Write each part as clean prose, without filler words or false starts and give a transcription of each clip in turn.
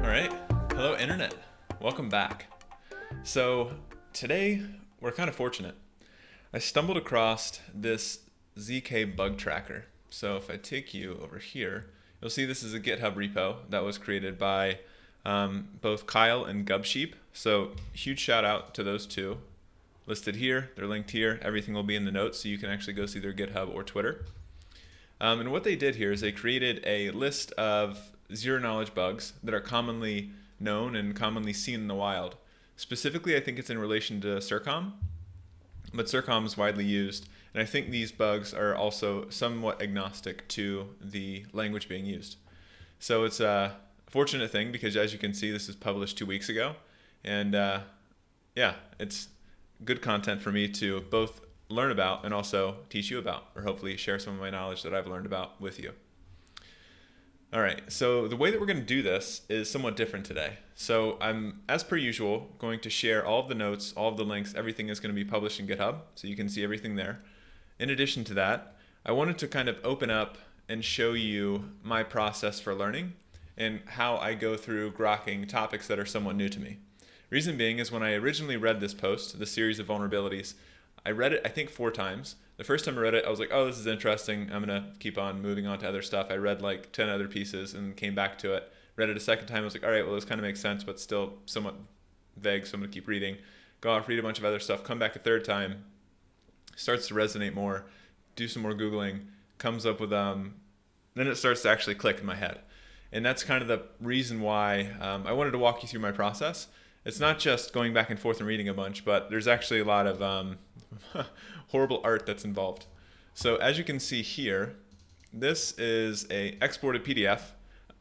All right, hello Internet, welcome back. So today we're kind of fortunate. I stumbled across this ZK bug tracker. So if I take you over here, you'll see this is a GitHub repo that was created by both Kyle and Gubsheep. So huge shout out to those two. Listed here, they're linked here. Everything will be in the notes so you can actually go see their GitHub or Twitter. And what they did here is they created a list of zero knowledge bugs that are commonly known and commonly seen in the wild. Specifically, I think it's in relation to CIRCOM, but CIRCOM is widely used. And I think these bugs are also somewhat agnostic to the language being used. So it's a fortunate thing because, as you can see, this is published 2 weeks ago. And yeah, it's good content for me to both learn about and also teach you about, or hopefully share some of my knowledge that I've learned about with you. All right, so the way that we're going to do this is somewhat different today. So I'm, as per usual, going to share all of the notes, all of the links, everything is going to be published in GitHub, so you can see everything there. In addition to that, I wanted to kind of open up and show you my process for learning and how I go through grokking topics that are somewhat new to me. Reason being is when I originally read this post, the series of vulnerabilities, I read it, I think, 4 times. The first time I read it, I was like, oh, this is interesting. I'm going to keep on moving on to other stuff. I read like 10 other pieces and came back to it. Read it a second time. I was like, all right, well, this kind of makes sense, but still somewhat vague, so I'm going to keep reading. Go off, read a bunch of other stuff, come back a third time, starts to resonate more, do some more Googling, comes up with, then it starts to actually click in my head. And that's kind of the reason why I wanted to walk you through my process. It's not just going back and forth and reading a bunch, but there's actually a lot of horrible art that's involved. So as you can see here, this is a exported PDF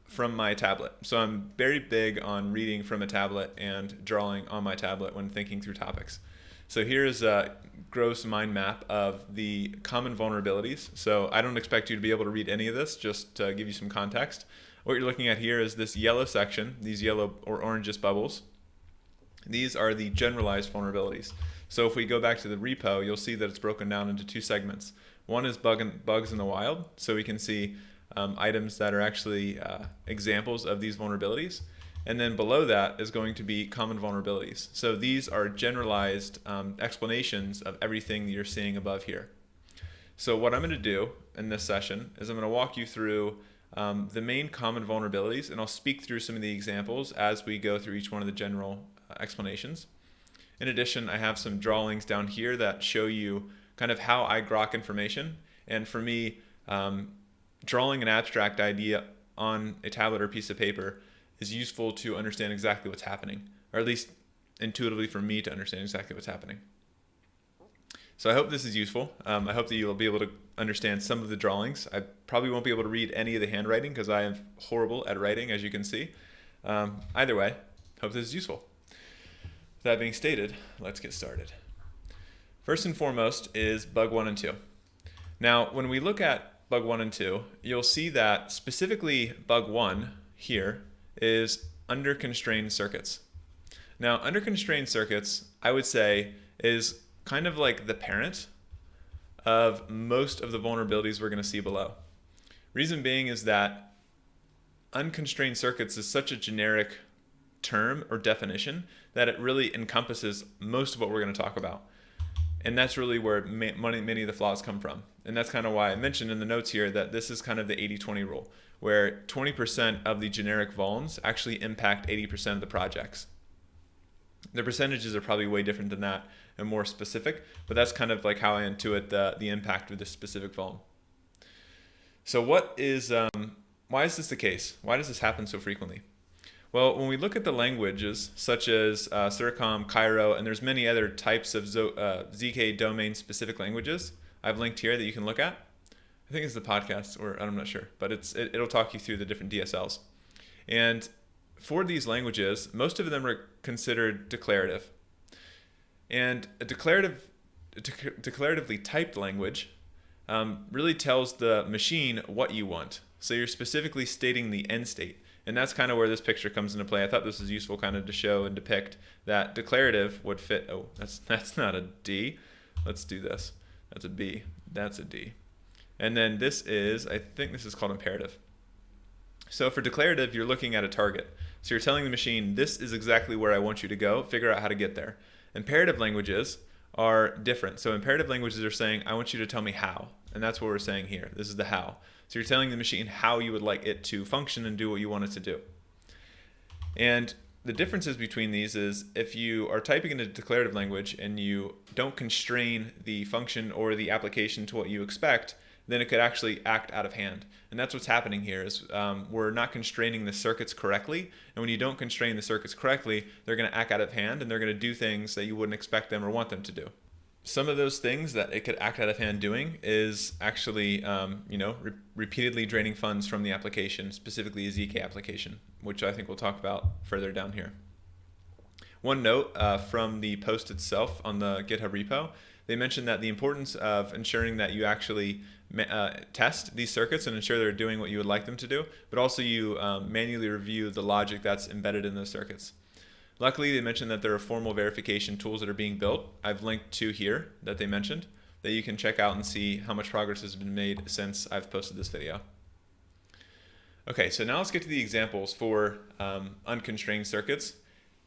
from my tablet. So I'm very big on reading from a tablet and drawing on my tablet when thinking through topics. So here's a gross mind map of the common vulnerabilities. So I don't expect you to be able to read any of this, just to give you some context. What you're looking at here is this yellow section, these yellow or orangish bubbles. These are the generalized vulnerabilities. So if we go back to the repo, you'll see that it's broken down into 2 segments. One is bugs in the wild, so we can see items that are actually examples of these vulnerabilities. And then below that is going to be common vulnerabilities. So these are generalized explanations of everything that you're seeing above here. So what I'm going to do in this session is I'm going to walk you through the main common vulnerabilities, and I'll speak through some of the examples as we go through each one of the general explanations. In addition, I have some drawings down here that show you kind of how I grok information. And for me, drawing an abstract idea on a tablet or piece of paper is useful to understand exactly what's happening, or at least intuitively for me to understand exactly what's happening. So I hope this is useful. I hope that you'll be able to understand some of the drawings. I probably won't be able to read any of the handwriting because I am horrible at writing, as you can see. Either way, hope this is useful. That being stated, let's get started. First and foremost is bug 1 and 2. Now, when we look at bug 1 and 2, you'll see that specifically bug 1 here is under constrained circuits. Now, under constrained circuits, I would say, is kind of like the parent of most of the vulnerabilities we're going to see below. Reason being is that unconstrained circuits is such a generic term or definition that it really encompasses most of what we're going to talk about. And that's really where many of the flaws come from. And that's kind of why I mentioned in the notes here that this is kind of the 80-20 rule, where 20% of the generic vulns actually impact 80% of the projects. The percentages are probably way different than that and more specific, but that's kind of like how I intuit the impact of this specific vuln. So why is this the case? Why does this happen so frequently? Well, when we look at the languages such as CIRCOM, Cairo, and there's many other types of ZK domain-specific languages I've linked here that you can look at. I think it's the podcast, or I'm not sure, but it'll talk you through the different DSLs. And for these languages, most of them are considered declarative. And a declaratively typed language really tells the machine what you want. So you're specifically stating the end state. And that's kind of where this picture comes into play. I thought this was useful kind of to show and depict that declarative would fit. Oh, that's not a D. Let's do this. That's a B. That's a D. And then this is, I think this is called imperative. So for declarative, you're looking at a target. So you're telling the machine, this is exactly where I want you to go, figure out how to get there. Imperative languages are different. So imperative languages are saying, I want you to tell me how. And that's what we're saying here. This is the how. So you're telling the machine how you would like it to function and do what you want it to do. And the differences between these is if you are typing in a declarative language and you don't constrain the function or the application to what you expect, then it could actually act out of hand. And that's what's happening here is we're not constraining the circuits correctly. And when you don't constrain the circuits correctly, they're going to act out of hand and they're going to do things that you wouldn't expect them or want them to do. Some of those things that it could act out of hand doing is actually, repeatedly draining funds from the application, specifically a Zk application, which I think we'll talk about further down here. One note from the post itself on the GitHub repo, they mentioned that the importance of ensuring that you actually test these circuits and ensure they're doing what you would like them to do, but also you manually review the logic that's embedded in those circuits. Luckily, they mentioned that there are formal verification tools that are being built. I've linked to here that they mentioned that you can check out and see how much progress has been made since I've posted this video. Okay, so now let's get to the examples for unconstrained circuits,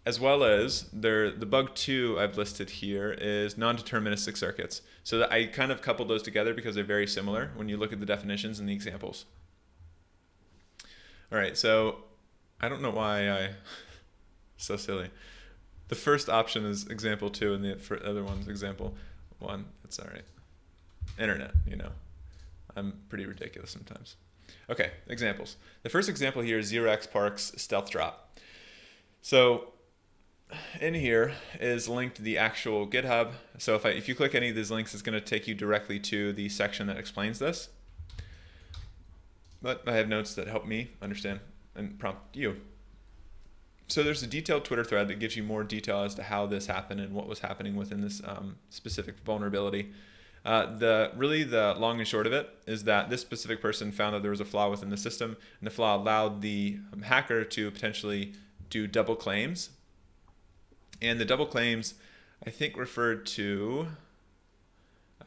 as well as the bug 2 I've listed here is non-deterministic circuits. So that I kind of coupled those together because they're very similar when you look at the definitions and the examples. All right, so I don't know why I... So silly. The first option is example 2 and the other one's example 1. That's all right. Internet, I'm pretty ridiculous sometimes. Okay, examples. The first example here is 0xpark's StealthDrop. So in here is linked the actual GitHub. So if you click any of these links, it's going to take you directly to the section that explains this. But I have notes that help me understand and prompt you. So there's a detailed Twitter thread that gives you more detail as to how this happened and what was happening within this specific vulnerability. The long and short of it is that this specific person found that there was a flaw within the system, and the flaw allowed the hacker to potentially do double claims. And the double claims, I think, referred to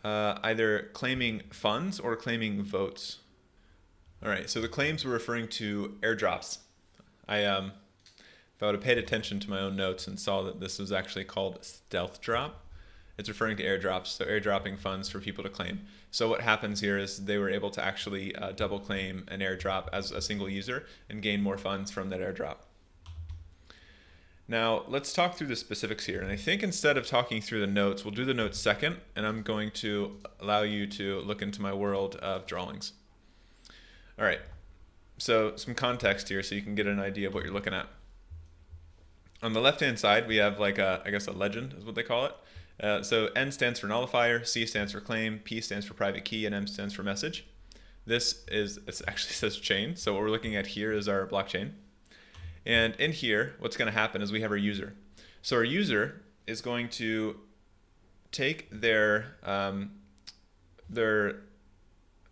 either claiming funds or claiming votes. All right, so the claims were referring to airdrops. If I would have paid attention to my own notes and saw that this was actually called StealthDrop, it's referring to airdrops, so airdropping funds for people to claim. So what happens here is they were able to actually double claim an airdrop as a single user and gain more funds from that airdrop. Now let's talk through the specifics here, and I think instead of talking through the notes, we'll do the notes second, and I'm going to allow you to look into my world of drawings. All right, so some context here so you can get an idea of what you're looking at. On the left-hand side, we have like I guess a legend is what they call it. So N stands for nullifier, C stands for claim, P stands for private key, and M stands for message. It actually says chain. So what we're looking at here is our blockchain. And in here, what's going to happen is we have our user. So our user is going to take their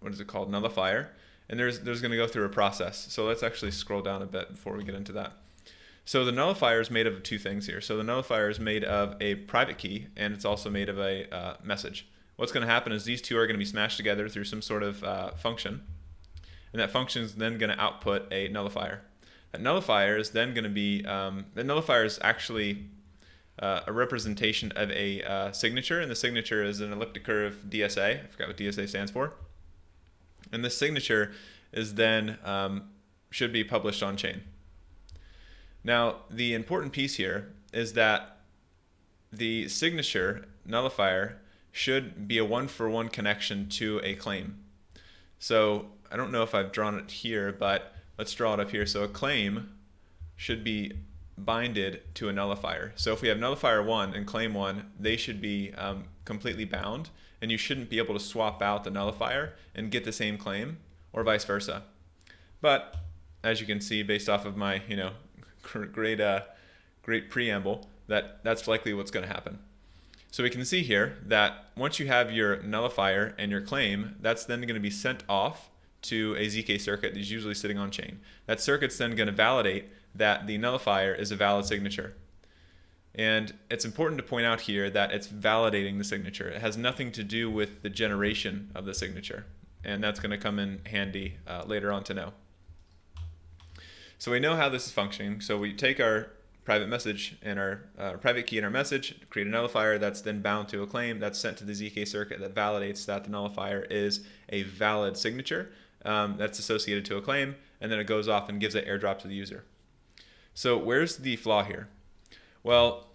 what is it called, nullifier, and there's going to go through a process. So let's actually scroll down a bit before we get into that. So the nullifier is made of two things here. So the nullifier is made of a private key, and it's also made of a message. What's going to happen is these two are going to be smashed together through some sort of function, and that function is then going to output a nullifier. That nullifier is then going to be, the nullifier is actually a representation of a signature, and the signature is an elliptic curve DSA. I forgot what DSA stands for. And this signature is then should be published on chain. Now, the important piece here is that the signature nullifier should be a one-for-one connection to a claim. So I don't know if I've drawn it here, but let's draw it up here. So a claim should be binded to a nullifier. So if we have nullifier 1 and claim 1, they should be completely bound, and you shouldn't be able to swap out the nullifier and get the same claim, or vice versa. But as you can see, based off of my great preamble, that's likely what's going to happen. So we can see here that once you have your nullifier and your claim, that's then going to be sent off to a Zk circuit that's usually sitting on chain. That circuit's then going to validate that the nullifier is a valid signature. And it's important to point out here that it's validating the signature. It has nothing to do with the generation of the signature. And that's going to come in handy later on to know. So we know how this is functioning. So we take our private message and our private key in our message, create a nullifier that's then bound to a claim that's sent to the ZK circuit that validates that the nullifier is a valid signature that's associated to a claim, and then it goes off and gives that airdrop to the user. So where's the flaw here? Well,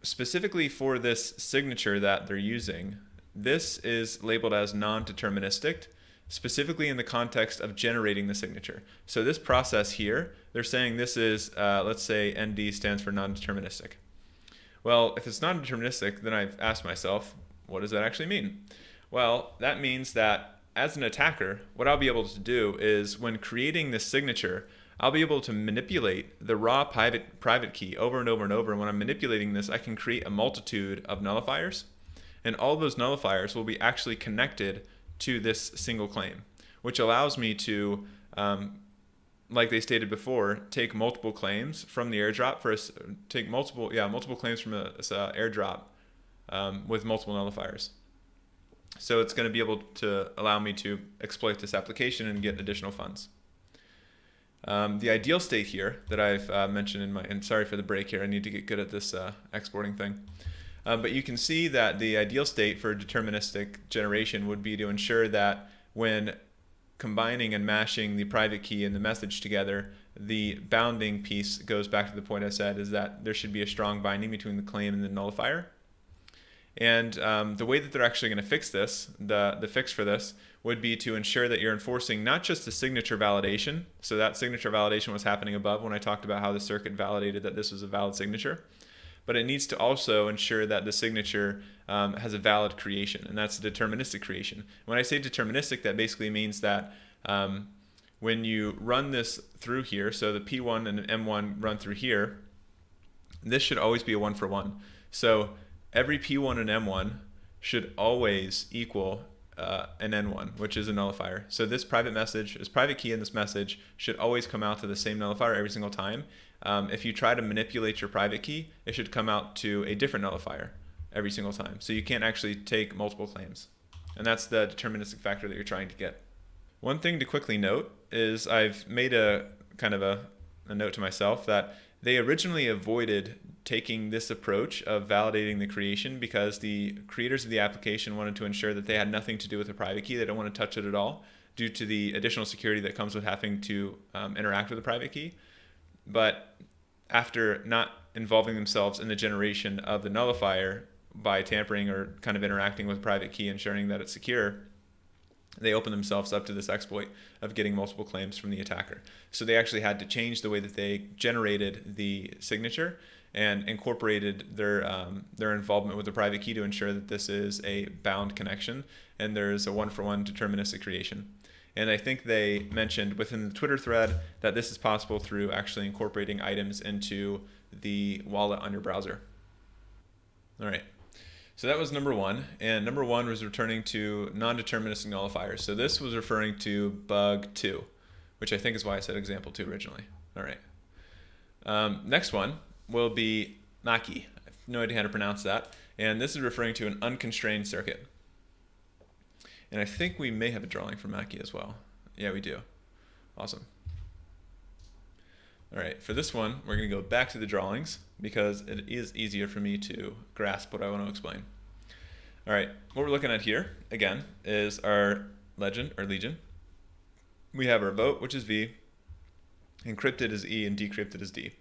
specifically for this signature that they're using, this is labeled as non-deterministic, specifically in the context of generating the signature. So this process here, they're saying this is, let's say ND stands for non-deterministic. Well, if it's non-deterministic, then I've asked myself, what does that actually mean? Well, that means that as an attacker, what I'll be able to do is when creating this signature, I'll be able to manipulate the raw private key over and over and over. And when I'm manipulating this, I can create a multitude of nullifiers. And all those nullifiers will be actually connected to this single claim, which allows me to, like they stated before, take multiple claims from the airdrop take multiple claims from a airdrop with multiple nullifiers. So it's going to be able to allow me to exploit this application and get additional funds. The ideal state here that I've mentioned and sorry for the break here, I need to get good at this exporting thing. But you can see that the ideal state for deterministic generation would be to ensure that when combining and mashing the private key and the message together, the bounding piece goes back to the point I said, is that there should be a strong binding between the claim and the nullifier. And the way that they're actually going to fix this, the fix for this, would be to ensure that you're enforcing not just the signature validation. So that signature validation was happening above when I talked about how the circuit validated that this was a valid signature. But it needs to also ensure that the signature has a valid creation, and that's a deterministic creation. When I say deterministic, that basically means that when you run this through here, so the P1 and M1 run through here, this should always be a 1-for-1. So every P1 and M1 should always equal an N1, which is a nullifier. So this private key in this message should always come out to the same nullifier every single time. If you try to manipulate your private key, it should come out to a different nullifier every single time. So you can't actually take multiple claims. And that's the deterministic factor that you're trying to get. One thing to quickly note is I've made a kind of a note to myself that they originally avoided taking this approach of validating the creation because the creators of the application wanted to ensure that they had nothing to do with the private key. They don't want to touch it at all due to the additional security that comes with having to interact with the private key. But after not involving themselves in the generation of the nullifier by tampering or kind of interacting with private key, ensuring that it's secure, they open themselves up to this exploit of getting multiple claims from the attacker. So they actually had to change the way that they generated the signature and incorporated their involvement with the private key to ensure that this is a bound connection and there's a 1-for-1 deterministic creation. And I think they mentioned within the Twitter thread that this is possible through actually incorporating items into the wallet on your browser. All right. So that was number 1. And number 1 was returning to non-deterministic nullifiers. So this was referring to bug 2, which I think is why I said example 2 originally. All right. Next one will be MACI. I have no idea how to pronounce that. And this is referring to an unconstrained circuit. And I think we may have a drawing for MACI as well. Yeah, we do. Awesome. All right, for this one, we're going to go back to the drawings because it is easier for me to grasp what I want to explain. All right, what we're looking at here, again, is our legend or legion. We have our vote, which is V, encrypted is E, and decrypted is D.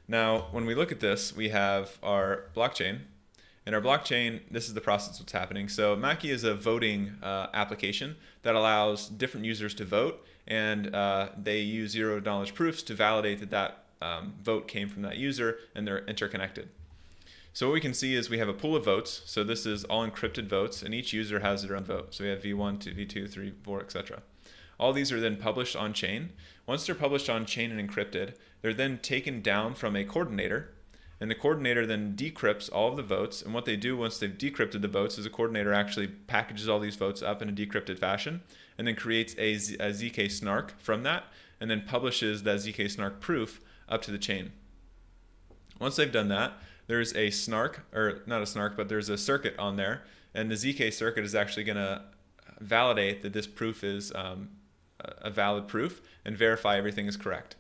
Now, when we look at this, we have our blockchain. In our blockchain, this is the process that's happening. So MACI is a voting application that allows different users to vote, and they use $0 proofs to validate that vote came from that user, and they're interconnected. So what we can see is we have a pool of votes. So this is all encrypted votes, and each user has their own vote. So we have V1, V2, 3, 4, etc. All these are then published on chain. Once they're published on chain and encrypted, they're then taken down from a coordinator. And the coordinator then decrypts all of the votes. And what they do once they've decrypted the votes is the coordinator actually packages all these votes up in a decrypted fashion and then creates a ZK snark from that and then publishes that ZK snark proof up to the chain. Once they've done that, there's a snark, or not a snark, but there's a circuit on there. And the ZK circuit is actually going to validate that this proof is a valid proof and verify everything is correct.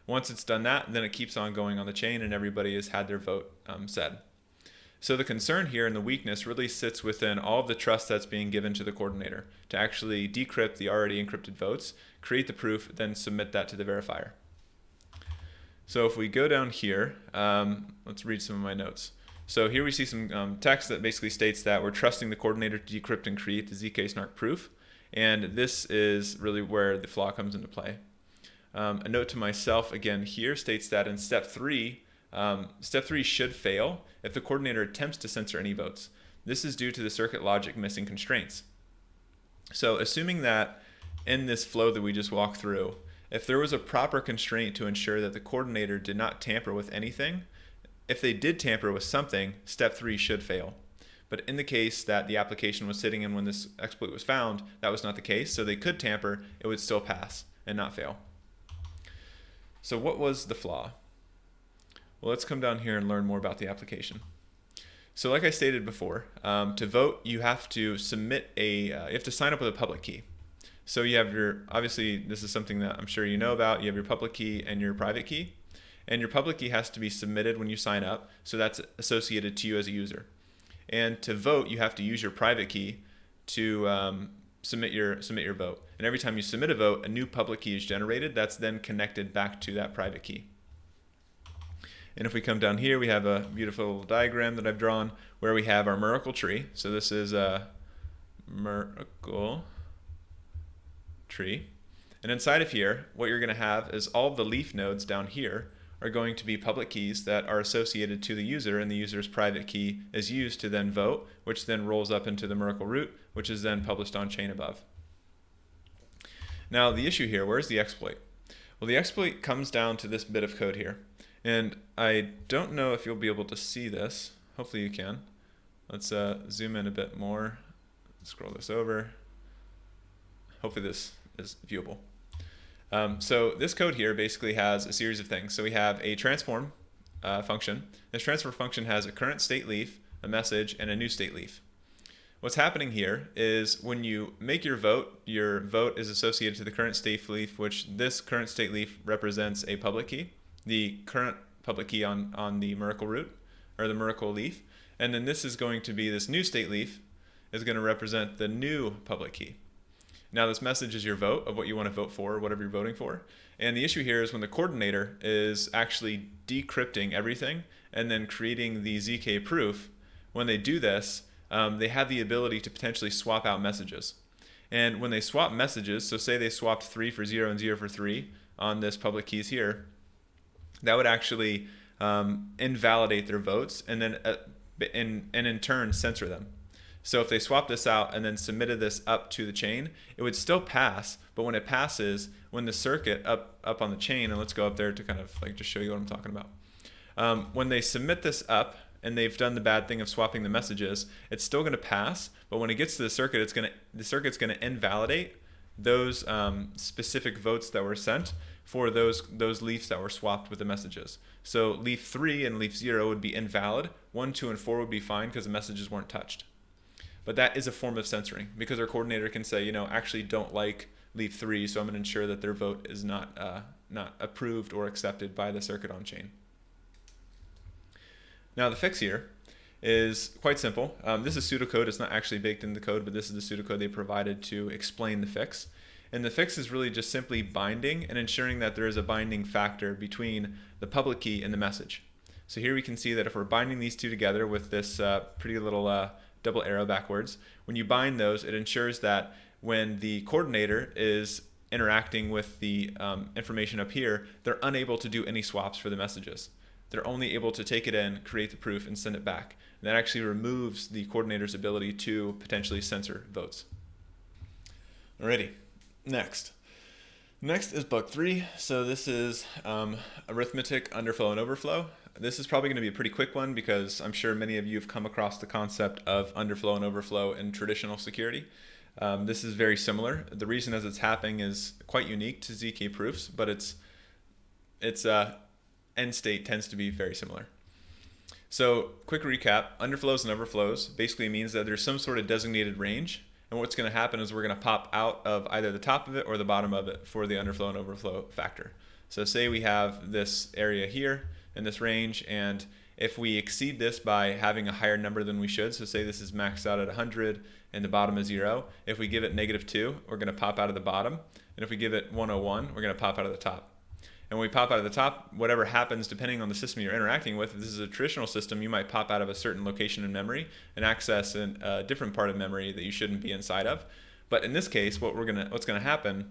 Once it's done that, then it keeps on going on the chain and everybody has had their vote said. So the concern here and the weakness really sits within all of the trust that's being given to the coordinator to actually decrypt the already encrypted votes, create the proof, then submit that to the verifier. So if we go down here, let's read some of my notes. So here we see some text that basically states that we're trusting the coordinator to decrypt and create the ZK snark proof. And this is really where the flaw comes into play. A note to myself again here states that in step 3 should fail if the coordinator attempts to censor any votes. This is due to the circuit logic missing constraints. So assuming that in this flow that we just walked through, if there was a proper constraint to ensure that the coordinator did not tamper with anything, if they did tamper with something, step 3 should fail. But in the case that the application was sitting in when this exploit was found, that was not the case, so they could tamper, it would still pass and not fail. So what was the flaw? Well, let's come down here and learn more about the application. So like I stated before, to vote, you have to submit you have to sign up with a public key. So you have obviously this is something that I'm sure you know about, you have your public key and your private key. And your public key has to be submitted when you sign up, so that's associated to you as a user. And to vote, you have to use your private key to submit your vote. And every time you submit a vote, a new public key is generated that's then connected back to that private key. And if we come down here, we have a beautiful little diagram that I've drawn where we have our Miracle tree. So this is a Miracle tree. And inside of here, what you're going to have is all of the leaf nodes down here are going to be public keys that are associated to the user, and the user's private key is used to then vote, which then rolls up into the Miracle root, which is then published on chain above. Now the issue here, where's the exploit? Well, the exploit comes down to this bit of code here. And I don't know if you'll be able to see this. Hopefully you can. Let's zoom in a bit more. Scroll this over. Hopefully this is viewable. So this code here basically has a series of things. So we have a transform function. This transfer function has a current state leaf, a message, and a new state leaf. What's happening here is when you make your vote is associated to the current state leaf, which this current state leaf represents a public key, the current public key on the Miracle root, or the Miracle leaf. And then this is going to be, this new state leaf is going to represent the new public key. Now this message is your vote of what you want to vote for, or whatever you're voting for. And the issue here is when the coordinator is actually decrypting everything and then creating the ZK proof, when they do this, they have the ability to potentially swap out messages. And when they swap messages, so say they swapped 3 for 0 and 0 for 3 on this public keys here, that would actually invalidate their votes and then in turn censor them. So if they swap this out and then submitted this up to the chain, it would still pass, but when it passes, when the circuit up on the chain, and let's go up there to kind of like just show you what I'm talking about. When they submit this up and they've done the bad thing of swapping the messages, it's still going to pass, but when it gets to the circuit, the circuit's going to invalidate those specific votes that were sent for those leafs that were swapped with the messages. So leaf 3 and leaf 0 would be invalid. 1, 2, and 4 would be fine because the messages weren't touched. But that is a form of censoring because our coordinator can say, actually don't like leaf 3, so I'm going to ensure that their vote is not approved or accepted by the circuit on chain. Now the fix here is quite simple. This is pseudocode. It's not actually baked in the code, but this is the pseudocode they provided to explain the fix. And the fix is really just simply binding and ensuring that there is a binding factor between the public key and the message. So here we can see that if we're binding these two together with this pretty little double arrow backwards, when you bind those, it ensures that when the coordinator is interacting with the information up here, they're unable to do any swaps for the messages. They're only able to take it in, create the proof, and send it back. And that actually removes the coordinator's ability to potentially censor votes. Alrighty. Next is bug 3. So this is arithmetic, underflow, and overflow. This is probably going to be a pretty quick one because I'm sure many of you have come across the concept of underflow and overflow in traditional security. This is very similar. The reason as it's happening is quite unique to ZK proofs, but its end state tends to be very similar. So quick recap, underflows and overflows basically means that there's some sort of designated range, And what's going to happen is we're going to pop out of either the top of it or the bottom of it for the underflow and overflow factor. So say we have this area here in this range, and if we exceed this by having a higher number than we should, so say this is maxed out at 100 and the bottom is 0, if we give it -2, we're going to pop out of the bottom. And if we give it 101, we're going to pop out of the top. And when we pop out of the top, whatever happens depending on the system you're interacting with, if this is a traditional system, you might pop out of a certain location in memory and access a different part of memory that you shouldn't be inside of. But in this case, what's going to happen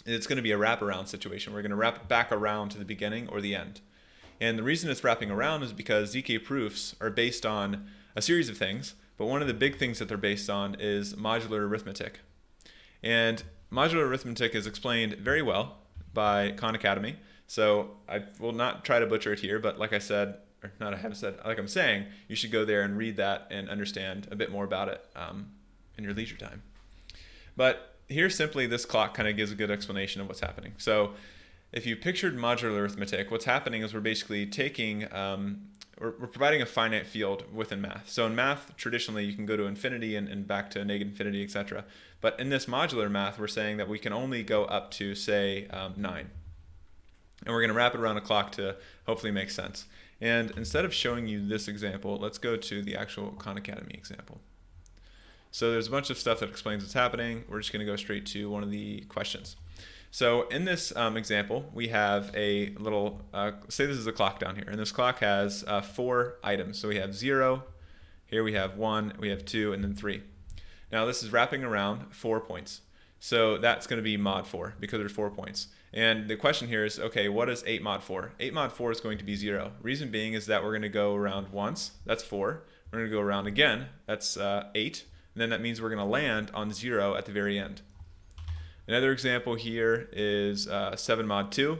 is it's going to be a wraparound situation. We're going to wrap back around to the beginning or the end. And the reason it's wrapping around is because ZK proofs are based on a series of things, but one of the big things that they're based on is modular arithmetic. And modular arithmetic is explained very well by Khan Academy. So I will not try to butcher it here, but like I said, or not I haven't said, like I'm saying, you should go there and read that and understand a bit more about it in your leisure time. But here simply this clock kind of gives a good explanation of what's happening. So if you pictured modular arithmetic, what's happening is we're basically taking, we're providing a finite field within math. So in math, traditionally, you can go to infinity and back to negative infinity, etc. But in this modular math, we're saying that we can only go up to, say, 9. And we're going to wrap it around a clock to hopefully make sense. And instead of showing you this example, let's go to the actual Khan Academy example. So there's a bunch of stuff that explains what's happening. We're just going to go straight to one of the questions. So in this example, we have a little, say this is a clock down here, and this clock has 4 items. So we have 0, here we have 1, we have 2, and then 3. Now this is wrapping around 4 points. So that's going to be mod 4 because there's 4 points. And the question here is, okay, what is 8 mod 4? 8 mod 4 is going to be 0. Reason being is that we're going to go around once, that's 4. We're going to go around again, that's 8. And then that means we're going to land on 0 at the very end. Another example here is 7 mod 2.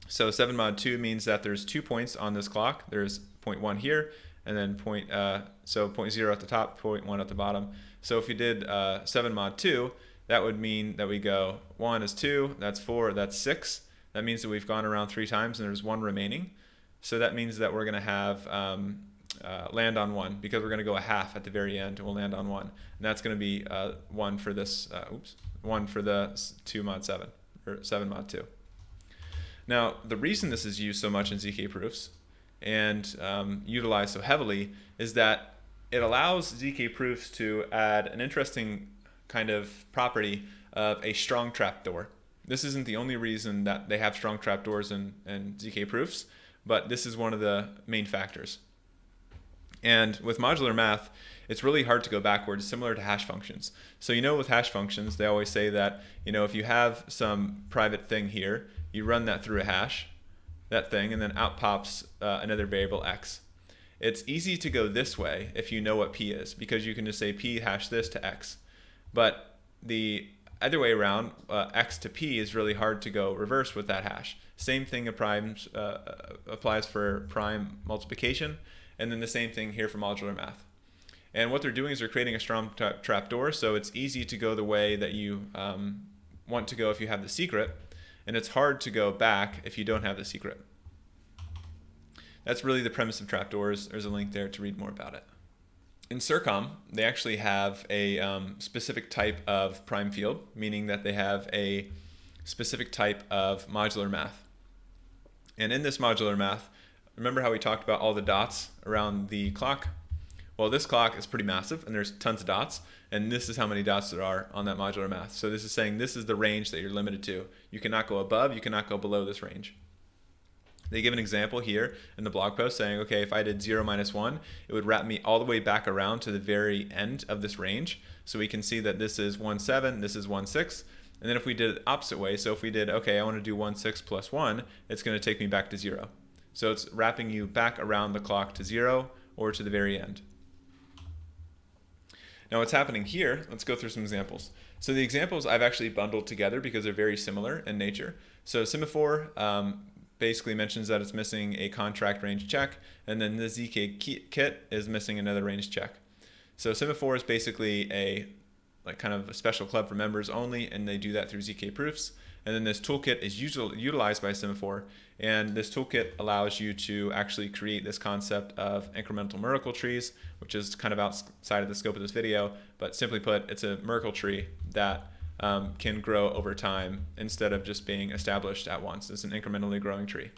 So 7 mod 2 means that there's 2 points on this clock. There's 0.1 here, and then 0.0 at the top, 0.1 at the bottom. So if we did 7 mod 2, that would mean that we go 1 is 2, that's 4, that's 6. That means that we've gone around 3 times and there's 1 remaining. So that means that we're going to have land on 1 because we're going to go a half at the very end and we'll land on 1. And that's going to be 1 for this, 1 for the 2 mod 7, or 7 mod 2. Now, the reason this is used so much in ZK proofs and utilized so heavily is that it allows ZK proofs to add an interesting kind of property of a strong trapdoor. This isn't the only reason that they have strong trapdoors in ZK proofs, but this is one of the main factors. And with modular math, it's really hard to go backwards, similar to hash functions. So with hash functions, they always say that if you have some private thing here, you run that through a hash, that thing, and then out pops another variable x. It's easy to go this way if you know what p is, because you can just say p hash this to x. But the other way around, x to p is really hard to go reverse with that hash. Same thing applies for prime multiplication, and then the same thing here for modular math. And what they're doing is they're creating a strong trapdoor, so it's easy to go the way that you want to go if you have the secret, and it's hard to go back if you don't have the secret. That's really the premise of trapdoors. There's a link there to read more about it. In Circom, they actually have a specific type of prime field, meaning that they have a specific type of modular math. And in this modular math, remember how we talked about all the dots around the clock? Well, this clock is pretty massive, and there's tons of dots, and this is how many dots there are on that modular math. So this is saying this is the range that you're limited to. You cannot go above, you cannot go below this range. They give an example here in the blog post saying, okay, if I did 0 minus 1, it would wrap me all the way back around to the very end of this range. So we can see that this is 1, 7, this is 1, 6. And then if we did it the opposite way, so if we did, okay, I want to do 1, 6 plus 1, it's going to take me back to 0. So it's wrapping you back around the clock to 0 or to the very end. Now what's happening here, let's go through some examples. So the examples I've actually bundled together because they're very similar in nature. So Semaphore basically mentions that it's missing a contract range check, and then the ZK kit is missing another range check. So Semaphore is basically a kind of a special club for members only, and they do that through ZK proofs. And then this toolkit is utilized by Semaphore. And this toolkit allows you to actually create this concept of incremental Merkle trees, which is kind of outside of the scope of this video. But simply put, it's a Merkle tree that can grow over time instead of just being established at once. It's an incrementally growing tree.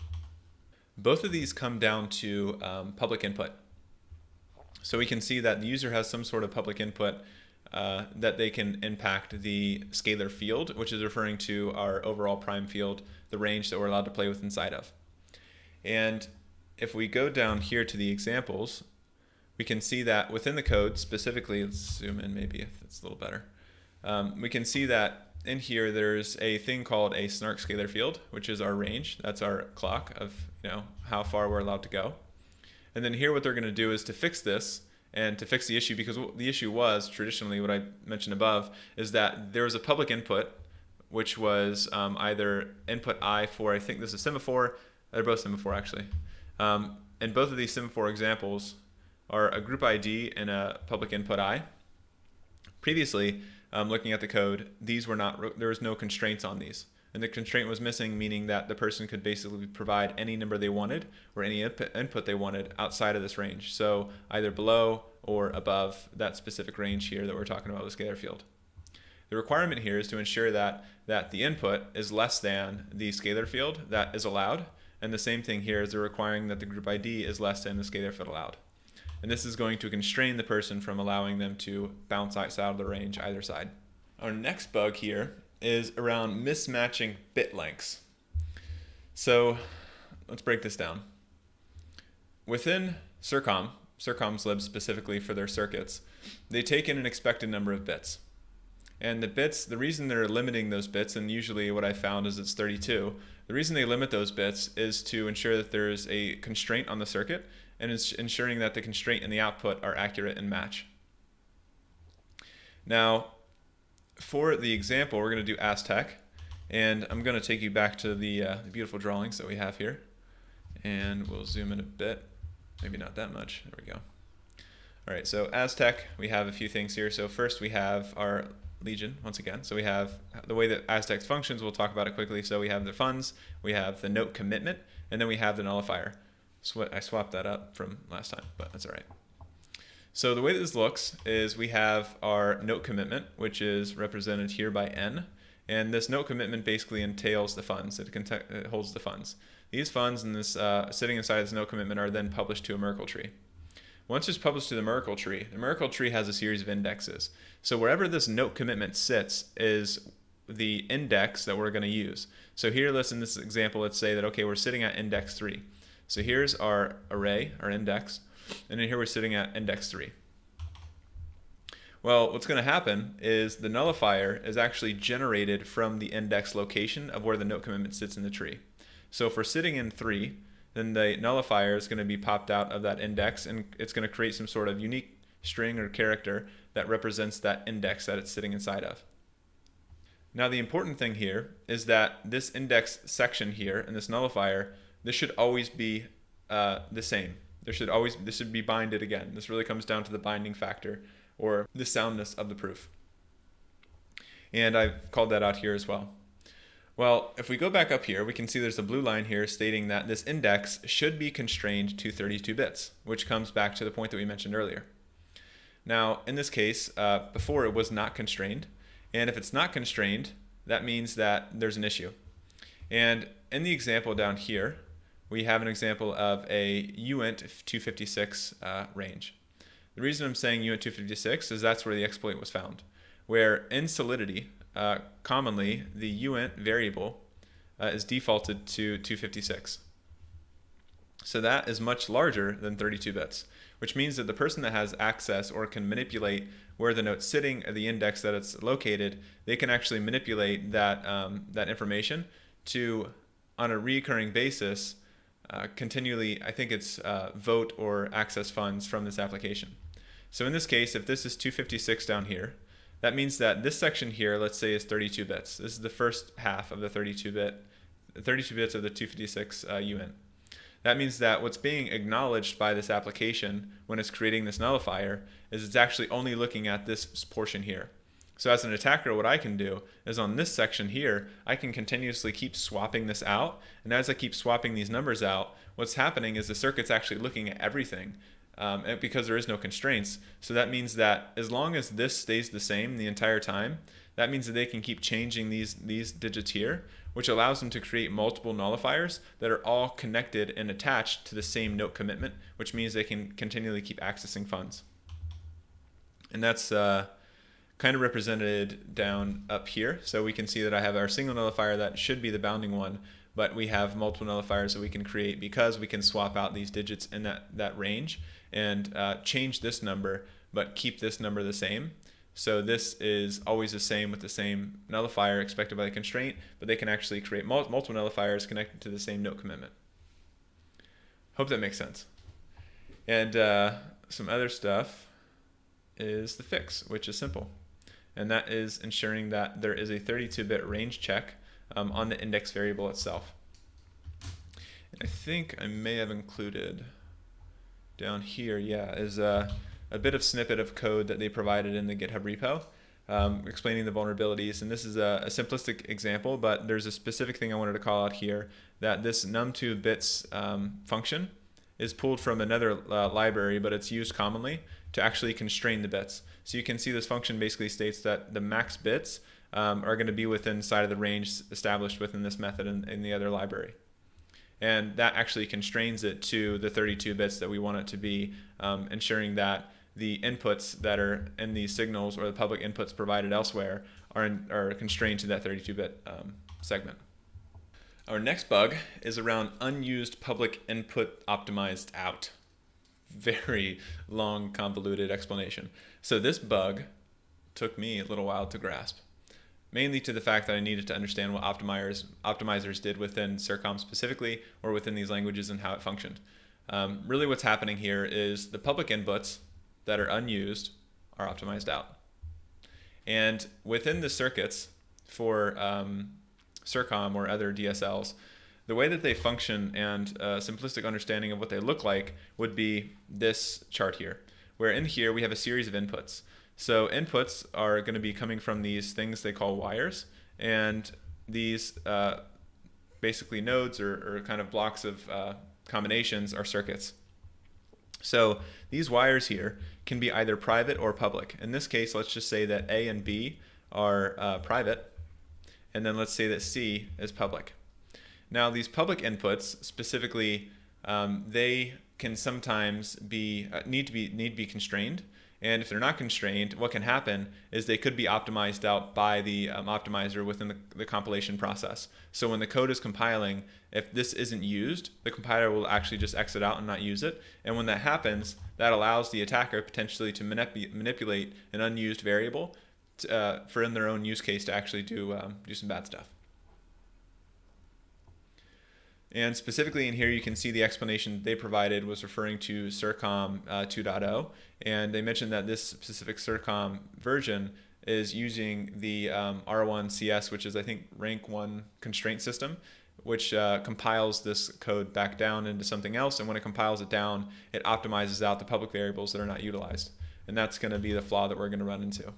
Both of these come down to public input. So we can see that the user has some sort of public input that they can impact the scalar field, which is referring to our overall prime field, the range that we're allowed to play with inside of. And if we go down here to the examples, we can see that within the code, specifically, let's zoom in maybe if it's a little better. We can see that in here there's a thing called a snark scalar field, which is our range. That's our clock of how far we're allowed to go. And then here what they're going to do is to fix this and to fix the issue, because the issue was traditionally what I mentioned above is that there was a public input, which was either input I for, I think this is Semaphore. They're both Semaphore actually. And both of these Semaphore examples are a group ID and a public input I. Previously, looking at the code, these were not, there was no constraints on these. And the constraint was missing, meaning that the person could basically provide any number they wanted or any input they wanted outside of this range. So either below or above that specific range here that we're talking about with the scalar field. The requirement here is to ensure that the input is less than the scalar field that is allowed. And the same thing here is they're requiring that the group ID is less than the scalar field allowed. And this is going to constrain the person from allowing them to bounce outside of the range either side. Our next bug here is around mismatching bit lengths. So let's break this down. Within Circom's libs specifically for their circuits, they take in an expected number of bits. And the bits, the reason they're limiting those bits, and usually what I found is it's 32, the reason they limit those bits is to ensure that there's a constraint on the circuit and it's ensuring that the constraint and the output are accurate and match. Now, for the example, we're going to do Aztec, and I'm going to take you back to the beautiful drawings that we have here, and we'll zoom in a bit, maybe not that much, there we go. All right, so Aztec, we have a few things here. So first we have our Legion, once again. So we have the way that Aztec functions, we'll talk about it quickly. So we have the funds, we have the note commitment, and then we have the nullifier. So I swapped that up from last time, but that's all right. So the way that this looks is we have our note commitment, which is represented here by N. And this note commitment basically entails the funds. It holds the funds. These funds and this sitting inside this note commitment are then published to a Merkle tree. Once it's published to the Merkle tree has a series of indexes. So wherever this note commitment sits is the index that we're going to use. So here, let's in this example, let's say that, okay, we're sitting at index 3. So here's our array, our index, and then here we're sitting at index 3. Well, what's going to happen is the nullifier is actually generated from the index location of where the note commitment sits in the tree. So if we're sitting in 3, then the nullifier is going to be popped out of that index, and it's going to create some sort of unique string or character that represents that index that it's sitting inside of. Now the important thing here is that this index section here and this nullifier, this should always be the same. This should be binded again. This really comes down to the binding factor or the soundness of the proof. And I've called that out here as well. Well, if we go back up here, we can see there's a blue line here stating that this index should be constrained to 32 bits, which comes back to the point that we mentioned earlier. Now, in this case, before it was not constrained, and if it's not constrained, that means that there's an issue. And in the example down here, we have an example of a uint 256 range. The reason I'm saying uint 256 is that's where the exploit was found, where in Solidity, commonly the uint variable is defaulted to 256. So that is much larger than 32 bits, which means that the person that has access or can manipulate where the note's sitting or the index that it's located, they can actually manipulate that, that information to, on a recurring basis, continually, I think it's vote or access funds from this application. So in this case, if this is 256 down here, that means that this section here, let's say, is 32 bits. This is the first half of the 32 bits of the 256 uint. That means that what's being acknowledged by this application when it's creating this nullifier is it's actually only looking at this portion here. So as an attacker, what I can do is on this section here, I can continuously keep swapping this out. And as I keep swapping these numbers out, what's happening is the circuit's actually looking at everything because there is no constraints. So that means that as long as this stays the same the entire time, that means that they can keep changing these digits here, which allows them to create multiple nullifiers that are all connected and attached to the same note commitment, which means they can continually keep accessing funds. And that's kind of represented down up here. So we can see that I have our single nullifier that should be the bounding one, but we have multiple nullifiers that we can create because we can swap out these digits in that range and change this number, but keep this number the same. So this is always the same with the same nullifier expected by the constraint, but they can actually create multiple nullifiers connected to the same note commitment. Hope that makes sense. And some other stuff is the fix, which is simple. And that is ensuring that there is a 32-bit range check on the index variable itself. And I think I may have included down here, is a bit of snippet of code that they provided in the GitHub repo explaining the vulnerabilities. And this is a simplistic example, but there's a specific thing I wanted to call out here, that this num2bits function is pulled from another library, but it's used commonly to actually constrain the bits. So you can see this function basically states that the max bits are going to be within inside of the range established within this method in the other library. And that actually constrains it to the 32 bits that we want it to be, ensuring that the inputs that are in these signals or the public inputs provided elsewhere are constrained to that 32-bit segment. Our next bug is around unused public input optimized out. Very long, convoluted explanation. So this bug took me a little while to grasp, mainly to the fact that I needed to understand what optimizers did within SIRCOM specifically, or within these languages and how it functioned. Really what's happening here is the public inputs that are unused are optimized out. And within the circuits for SIRCOM or other DSLs, the way that they function and a simplistic understanding of what they look like would be this chart here, where in here we have a series of inputs. So inputs are going to be coming from these things they call wires, and these basically nodes or kind of blocks of combinations are circuits. So these wires here can be either private or public. In this case, let's just say that A and B are private, and then let's say that C is public. Now these public inputs specifically, they can sometimes need to be constrained. And if they're not constrained, what can happen is they could be optimized out by the optimizer within the compilation process. So when the code is compiling, if this isn't used, the compiler will actually just exit out and not use it. And when that happens, that allows the attacker potentially to manipulate an unused variable for in their own use case to actually do some bad stuff. And specifically in here, you can see the explanation they provided was referring to SIRCOM 2.0. And they mentioned that this specific SIRCOM version is using the R1CS, which is, I think, rank 1 constraint system, which compiles this code back down into something else. And when it compiles it down, it optimizes out the public variables that are not utilized. And that's going to be the flaw that we're going to run into.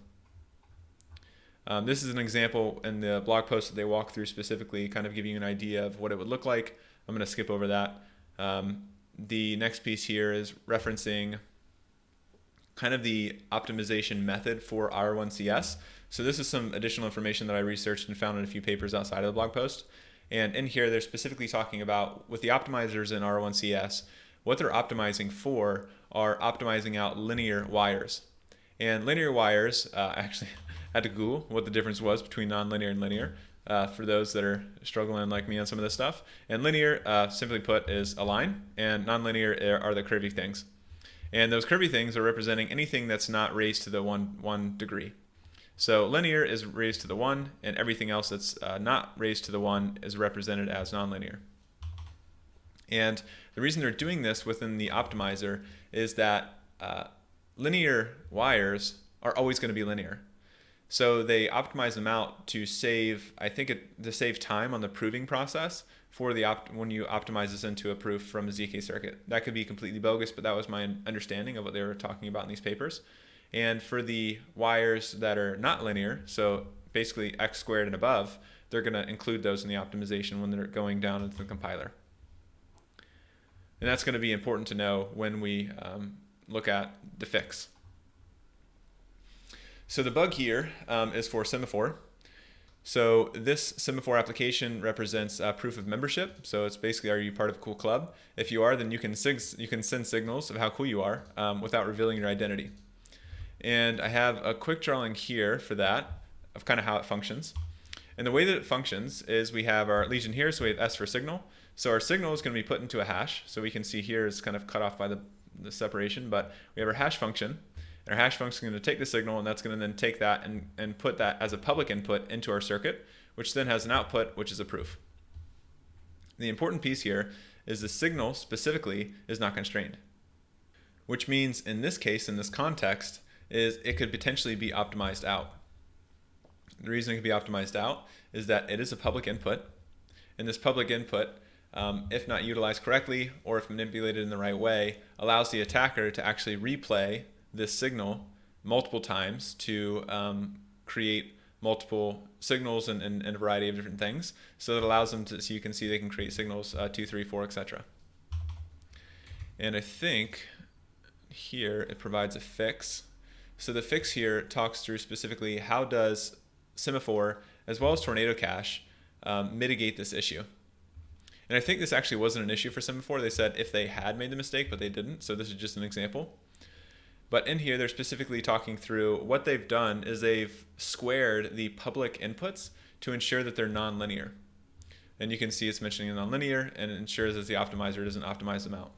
This is an example in the blog post that they walk through specifically, kind of giving you an idea of what it would look like. I'm going to skip over that. The next piece here is referencing kind of the optimization method for R1CS. So this is some additional information that I researched and found in a few papers outside of the blog post. And in here, they're specifically talking about, with the optimizers in R1CS, what they're optimizing for are optimizing out linear wires. And linear wires, actually, I had to Google what the difference was between nonlinear and linear for those that are struggling like me on some of this stuff. And linear, simply put, is a line, and nonlinear are the curvy things. And those curvy things are representing anything that's not raised to the one degree. So linear is raised to the 1, and everything else that's not raised to the 1 is represented as nonlinear. And the reason they're doing this within the optimizer is that linear wires are always going to be linear. So they optimize them out to save, to save time on the proving process for when you optimize this into a proof from a ZK circuit. That could be completely bogus, but that was my understanding of what they were talking about in these papers. And for the wires that are not linear, so basically x squared and above, they're going to include those in the optimization when they're going down into the compiler. And that's going to be important to know when we look at the fix. So the bug here is for Semaphore. So this Semaphore application represents proof of membership. So it's basically, are you part of a cool club? If you are, then you can send signals of how cool you are without revealing your identity. And I have a quick drawing here for that of kind of how it functions. And the way that it functions is we have our legion here, so we have S for signal. So our signal is going to be put into a hash. So we can see here it's kind of cut off by the separation, but we have our hash function. And our hash function is going to take the signal, and that's going to then take that and put that as a public input into our circuit, which then has an output, which is a proof. The important piece here is the signal specifically is not constrained, which means in this case, in this context, is it could potentially be optimized out. The reason it could be optimized out is that it is a public input, and this public input, if not utilized correctly or if manipulated in the right way, allows the attacker to actually replay this signal multiple times to create multiple signals and a variety of different things. So it allows them to, so you can see they can create signals 2, 3, 4, etc. And I think here it provides a fix. So the fix here talks through specifically how does Semaphore as well as Tornado Cache mitigate this issue. And I think this actually wasn't an issue for Semaphore. They said if they had made the mistake, but they didn't. So this is just an example. But in here, they're specifically talking through what they've done is they've squared the public inputs to ensure that they're nonlinear. And you can see it's mentioning nonlinear, and it ensures that the optimizer doesn't optimize them out.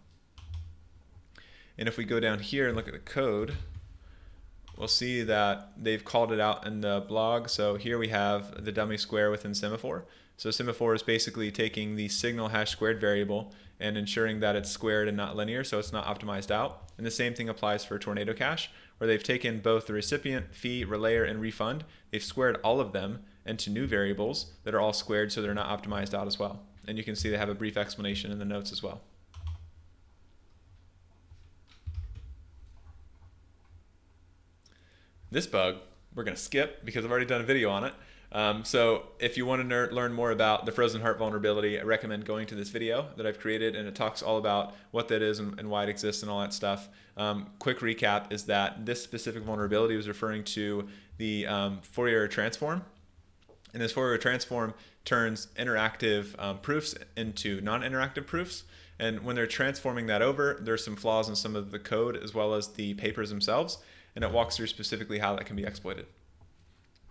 And if we go down here and look at the code, we'll see that they've called it out in the blog. So here we have the dummy square within Semaphore. So Semaphore is basically taking the signal hash squared variable and ensuring that it's squared and not linear, so it's not optimized out. And the same thing applies for Tornado Cache, where they've taken both the recipient, fee, relayer, and refund. They've squared all of them into new variables that are all squared, so they're not optimized out as well. And you can see they have a brief explanation in the notes as well. This bug, we're going to skip because I've already done a video on it. So if you want to learn more about the frozen heart vulnerability, I recommend going to this video that I've created, and it talks all about what that is and why it exists and all that stuff. Quick recap is that this specific vulnerability was referring to the Fourier transform. And this Fourier transform turns interactive proofs into non-interactive proofs. And when they're transforming that over, there's some flaws in some of the code as well as the papers themselves. And it walks through specifically how that can be exploited.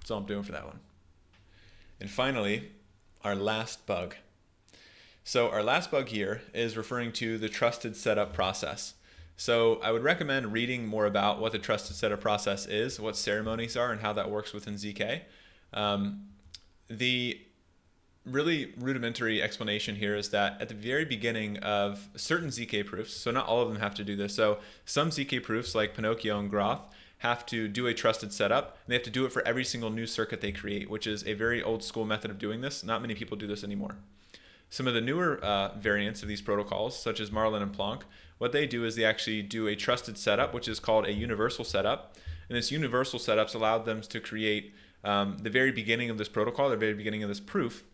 That's all I'm doing for that one. And finally, our last bug. So our last bug here is referring to the trusted setup process. So I would recommend reading more about what the trusted setup process is, what ceremonies are, and how that works within ZK. The really rudimentary explanation here is that at the very beginning of certain ZK proofs, so not all of them have to do this, so some ZK proofs like Pinocchio and Groth have to do a trusted setup, and they have to do it for every single new circuit they create, which is a very old school method of doing this. Not many people do this anymore. Some of the newer variants of these protocols, such as Marlin and Planck, what they do is they actually do a trusted setup, which is called a universal setup. And this universal setup's allowed them to create the very beginning of this protocol, the very beginning of this proof.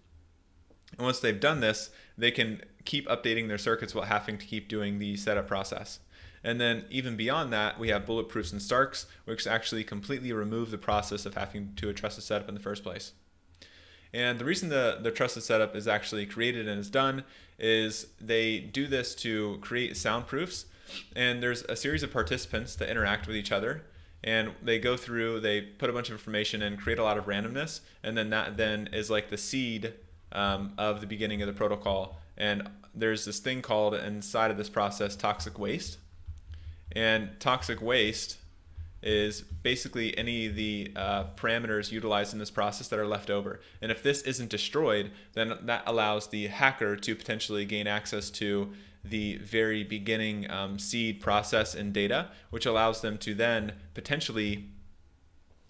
And once they've done this, they can keep updating their circuits while having to keep doing the setup process. And then even beyond that, we have bulletproofs and Starks, which actually completely remove the process of having to do a trusted setup in the first place. And the reason the trusted setup is actually created and is done is they do this to create sound proofs. And there's a series of participants that interact with each other. And they go through, they put a bunch of information in, create a lot of randomness. And then that then is like the seed of the beginning of the protocol. And there's this thing called inside of this process toxic waste. And toxic waste is basically any of the parameters utilized in this process that are left over. And if this isn't destroyed, then that allows the hacker to potentially gain access to the very beginning seed process and data, which allows them to then potentially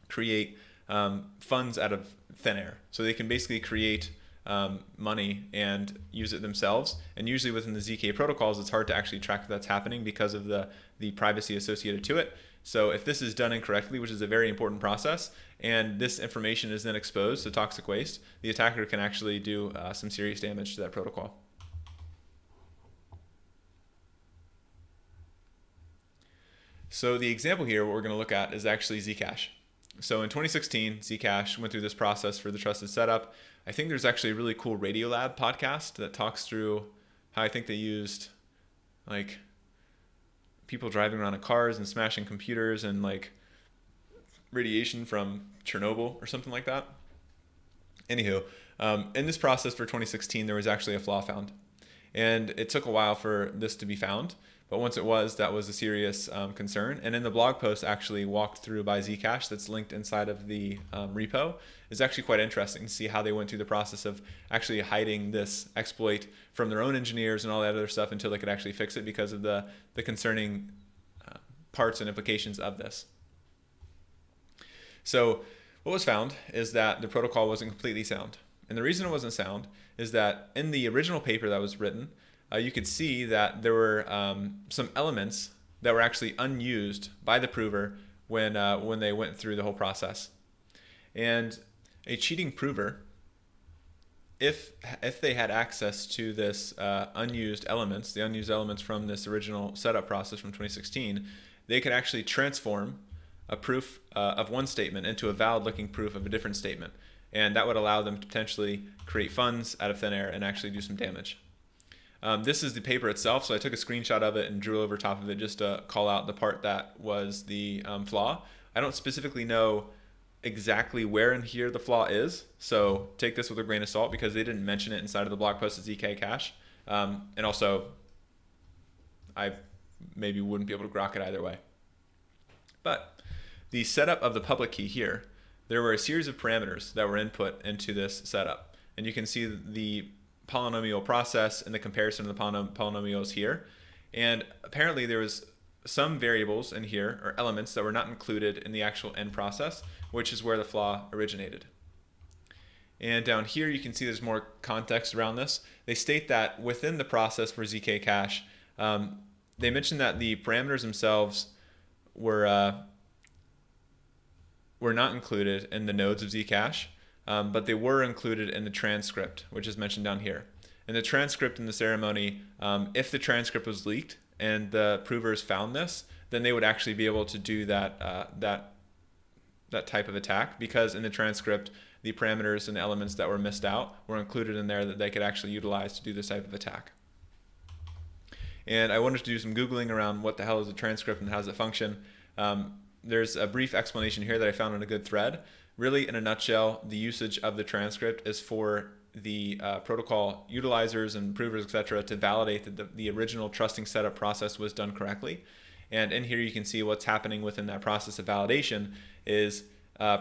create funds out of thin air. So they can basically create money and use it themselves. And usually within the ZK protocols, it's hard to actually track that's happening because of the privacy associated to it. So if this is done incorrectly, which is a very important process, and this information is then exposed to toxic waste, the attacker can actually do some serious damage to that protocol. So the example here, what we're going to look at is actually Zcash. So in 2016, Zcash went through this process for the trusted setup. I think there's actually a really cool Radiolab podcast that talks through how I think they used like people driving around in cars and smashing computers and like radiation from Chernobyl or something like that. Anywho, in this process for 2016, there was actually a flaw found. And it took a while for this to be found. But once it was, that was a serious concern. And in the blog post actually walked through by Zcash that's linked inside of the repo is actually quite interesting to see how they went through the process of actually hiding this exploit from their own engineers and all that other stuff until they could actually fix it because of the concerning parts and implications of this. So what was found is that the protocol wasn't completely sound. And the reason it wasn't sound is that in the original paper that was written, you could see that there were some elements that were actually unused by the prover when they went through the whole process. And a cheating prover, if they had access to this unused elements, the unused elements from this original setup process from 2016, they could actually transform a proof of one statement into a valid-looking proof of a different statement. And that would allow them to potentially create funds out of thin air and actually do some damage. This is the paper itself, so I took a screenshot of it and drew over top of it just to call out the part that was the flaw. I don't specifically know exactly where in here the flaw is, so take this with a grain of salt because they didn't mention it inside of the blog post of Zcash. And also, I maybe wouldn't be able to grok it either way. But the setup of the public key here, there were a series of parameters that were input into this setup. And you can see the polynomial process and the comparison of the polynomials here. And apparently there was some variables in here, or elements, that were not included in the actual end process, which is where the flaw originated. And down here you can see there's more context around this. They state that within the process for Zcash, they mentioned that the parameters themselves were not included in the nodes of Zcash, but they were included in the transcript, which is mentioned down here. In the transcript in the ceremony, if the transcript was leaked and the provers found this, then they would actually be able to do that type of attack, because in the transcript, the parameters and the elements that were missed out were included in there that they could actually utilize to do this type of attack. And I wanted to do some Googling around what the hell is a transcript and how does it function. There's a brief explanation here that I found on a good thread. Really, in a nutshell, the usage of the transcript is for the protocol utilizers and provers, etc., to validate that the original trusting setup process was done correctly. And in here you can see what's happening within that process of validation is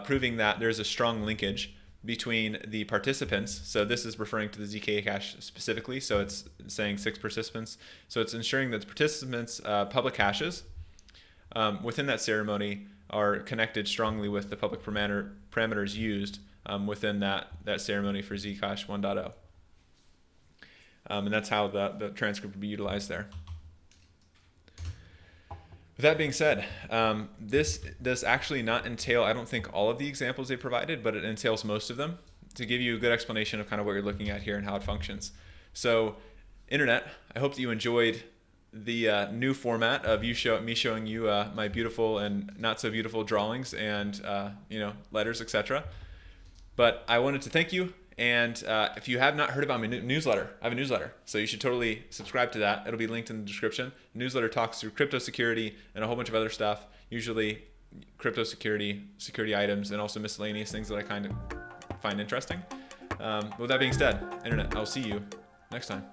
proving that there's a strong linkage between the participants. So this is referring to the Zcash specifically, so it's saying 6 participants. So it's ensuring that the participants' public hashes within that ceremony are connected strongly with the public parameters used within that ceremony for Zcash 1.0. And that's how the transcript would be utilized there. With that being said, this does actually not entail, I don't think, all of the examples they provided, but it entails most of them to give you a good explanation of kind of what you're looking at here and how it functions. So, Internet, I hope that you enjoyed the new format of me showing you my beautiful and not so beautiful drawings and letters, etc. But I wanted to thank you. And if you have not heard about my newsletter, I have a newsletter. So you should totally subscribe to that. It'll be linked in the description. The newsletter talks through crypto security and a whole bunch of other stuff, usually crypto security items, and also miscellaneous things that I kind of find interesting. With that being said, Internet, I'll see you next time.